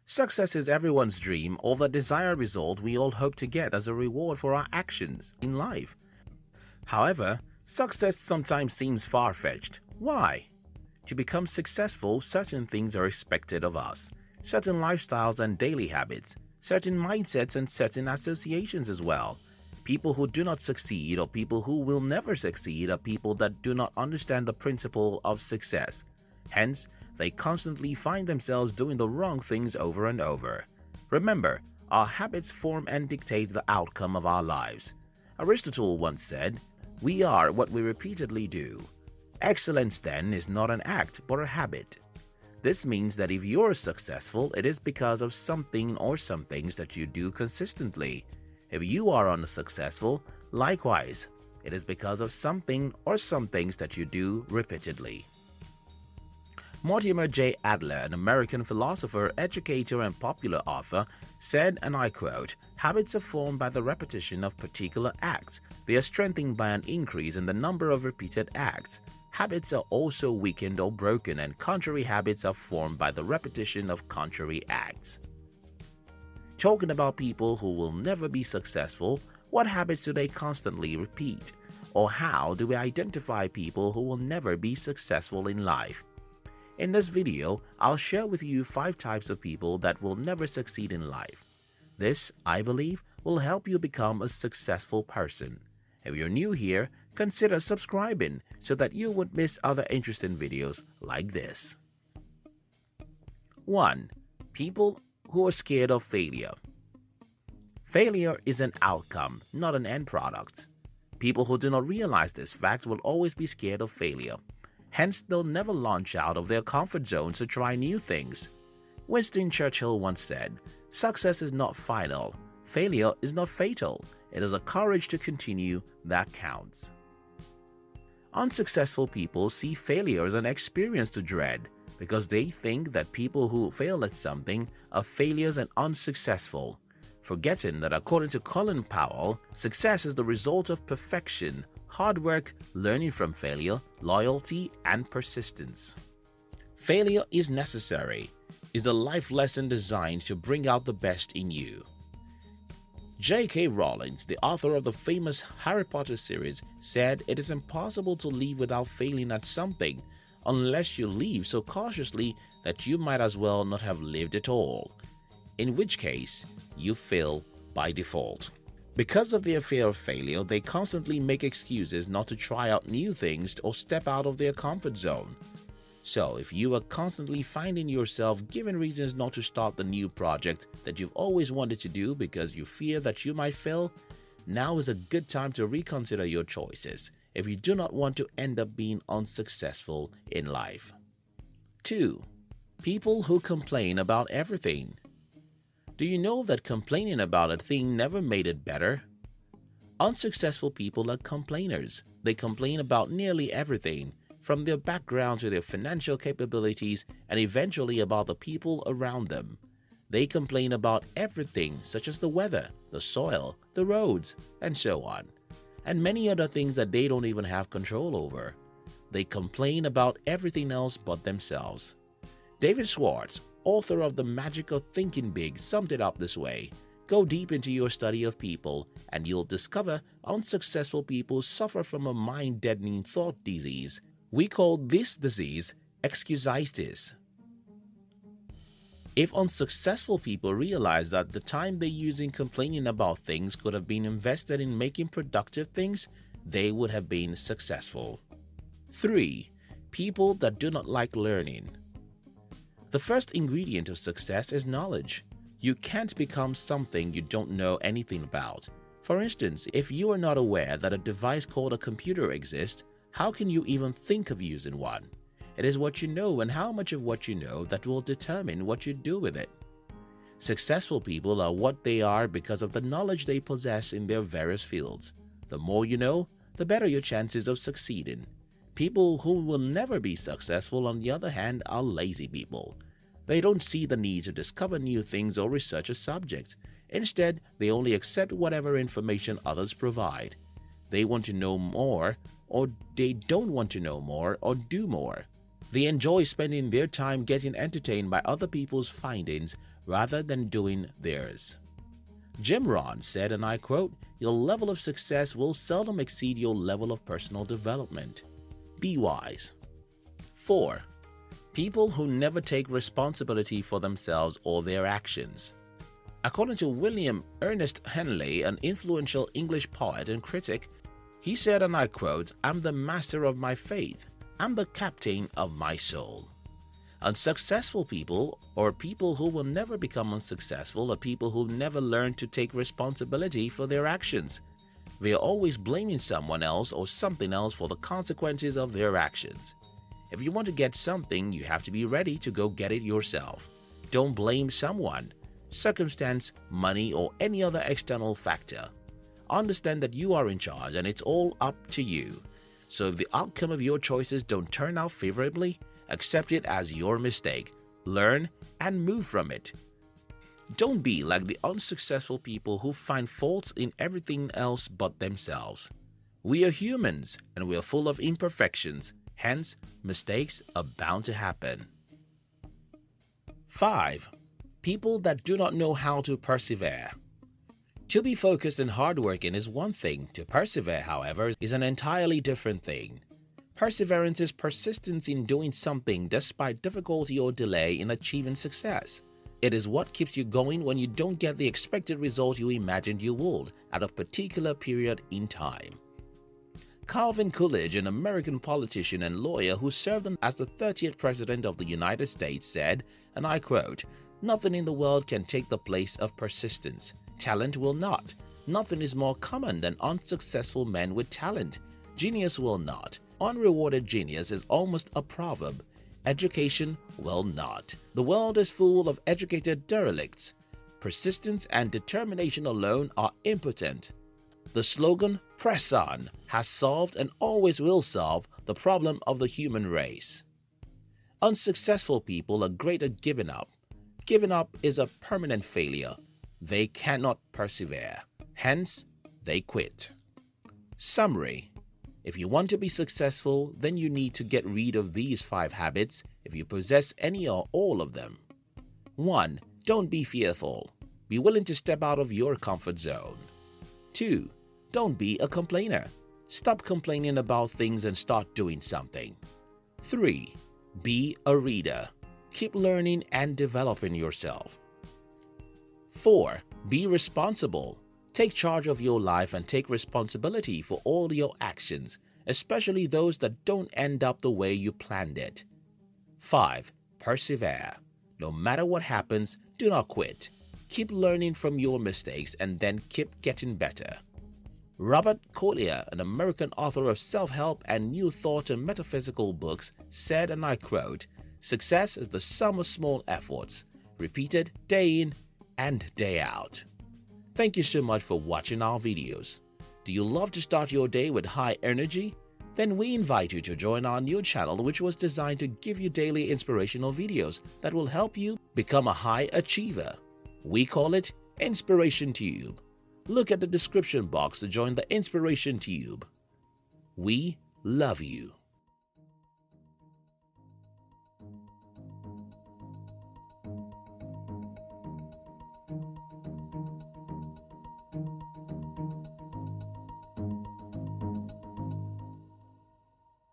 Success is everyone's dream or the desired result we all hope to get as a reward for our actions in life. However, success sometimes seems far-fetched. Why? To become successful, certain things are expected of us, certain lifestyles and daily habits, certain mindsets and certain associations as well. People who do not succeed or people who will never succeed are people that do not understand the principle of success. Hence, they constantly find themselves doing the wrong things over and over. Remember, our habits form and dictate the outcome of our lives. Aristotle once said, "We are what we repeatedly do." Excellence, then, is not an act but a habit. This means that if you're successful, it is because of something or some things that you do consistently. If you are unsuccessful, likewise, it is because of something or some things that you do repeatedly. Mortimer J. Adler, an American philosopher, educator, and popular author, said, and I quote, "Habits are formed by the repetition of particular acts. They are strengthened by an increase in the number of repeated acts. Habits are also weakened or broken, and contrary habits are formed by the repetition of contrary acts." Talking about people who will never be successful, what habits do they constantly repeat? Or how do we identify people who will never be successful in life? In this video, I'll share with you 5 types of people that will never succeed in life. This, I believe, will help you become a successful person. If you're new here, consider subscribing so that you won't miss other interesting videos like this. 1. People who are scared of failure. Failure is an outcome, not an end product. People who do not realize this fact will always be scared of failure. Hence, they'll never launch out of their comfort zones to try new things. Winston Churchill once said, "Success is not final. Failure is not fatal. It is the courage to continue that counts." Unsuccessful people see failure as an experience to dread because they think that people who fail at something are failures and unsuccessful, forgetting that according to Colin Powell, success is the result of perfection, hard work, learning from failure, loyalty, and persistence. Failure is necessary, is a life lesson designed to bring out the best in you. J.K. Rowling, the author of the famous Harry Potter series, said it is impossible to live without failing at something, unless you live so cautiously that you might as well not have lived at all, in which case you fail by default. Because of their fear of failure, they constantly make excuses not to try out new things or step out of their comfort zone. So, if you are constantly finding yourself giving reasons not to start the new project that you've always wanted to do because you fear that you might fail, now is a good time to reconsider your choices if you do not want to end up being unsuccessful in life. 2. People who complain about everything. Do you know that complaining about a thing never made it better? Unsuccessful people are complainers. They complain about nearly everything, from their background to their financial capabilities and eventually about the people around them. They complain about everything such as the weather, the soil, the roads, and so on, and many other things that they don't even have control over. They complain about everything else but themselves. David Schwartz, author of The Magic of Thinking Big, summed it up this way: go deep into your study of people and you'll discover unsuccessful people suffer from a mind-deadening thought disease. We call this disease excusitis. If unsuccessful people realize that the time they use in complaining about things could have been invested in making productive things, they would have been successful. 3. People that do not like learning. The first ingredient of success is knowledge. You can't become something you don't know anything about. For instance, if you are not aware that a device called a computer exists, how can you even think of using one? It is what you know and how much of what you know that will determine what you do with it. Successful people are what they are because of the knowledge they possess in their various fields. The more you know, the better your chances of succeeding. People who will never be successful, on the other hand, are lazy people. They don't see the need to discover new things or research a subject. Instead, they only accept whatever information others provide. They want to know more, or they don't want to know more or do more. They enjoy spending their time getting entertained by other people's findings rather than doing theirs. Jim Rohn said, and I quote, "Your level of success will seldom exceed your level of personal development. Be wise." 4. People who never take responsibility for themselves or their actions. According to William Ernest Henley, an influential English poet and critic, he said, and I quote, "I'm the master of my fate. I'm the captain of my soul." Unsuccessful people, or people who will never become unsuccessful, are people who never learn to take responsibility for their actions. They are always blaming someone else or something else for the consequences of their actions. If you want to get something, you have to be ready to go get it yourself. Don't blame someone, circumstance, money, or any other external factor. Understand that you are in charge and it's all up to you. So if the outcome of your choices don't turn out favorably, accept it as your mistake, learn, and move from it. Don't be like the unsuccessful people who find faults in everything else but themselves. We are humans and we are full of imperfections, hence mistakes are bound to happen. 5. People that do not know how to persevere. To be focused and hardworking is one thing. To persevere, however, is an entirely different thing. Perseverance is persistence in doing something despite difficulty or delay in achieving success. It is what keeps you going when you don't get the expected result you imagined you would at a particular period in time. Calvin Coolidge, an American politician and lawyer who served as the 30th President of the United States, said, and I quote, "Nothing in the world can take the place of persistence. Talent will not. Nothing is more common than unsuccessful men with talent. Genius will not. Unrewarded genius is almost a proverb. Education will not. The world is full of educated derelicts. Persistence and determination alone are impotent." The slogan, "Press on," has solved and always will solve the problem of the human race. Unsuccessful people are great at giving up. Giving up is a permanent failure. They cannot persevere. Hence, they quit. Summary: if you want to be successful, then you need to get rid of these 5 habits if you possess any or all of them. 1. Don't be fearful. Be willing to step out of your comfort zone. 2. Don't be a complainer. Stop complaining about things and start doing something. 3. Be a reader. Keep learning and developing yourself. 4. Be responsible. Take charge of your life and take responsibility for all your actions, especially those that don't end up the way you planned it. 5. Persevere. No matter what happens, do not quit. Keep learning from your mistakes and then keep getting better. Robert Collier, an American author of self-help and new thought and metaphysical books, said, and I quote, "Success is the sum of small efforts, repeated day in and day out." Thank you so much for watching our videos. Do you love to start your day with high energy? Then we invite you to join our new channel, which was designed to give you daily inspirational videos that will help you become a high achiever. We call it Inspiration Tube. Look at the description box to join the Inspiration Tube. We love you.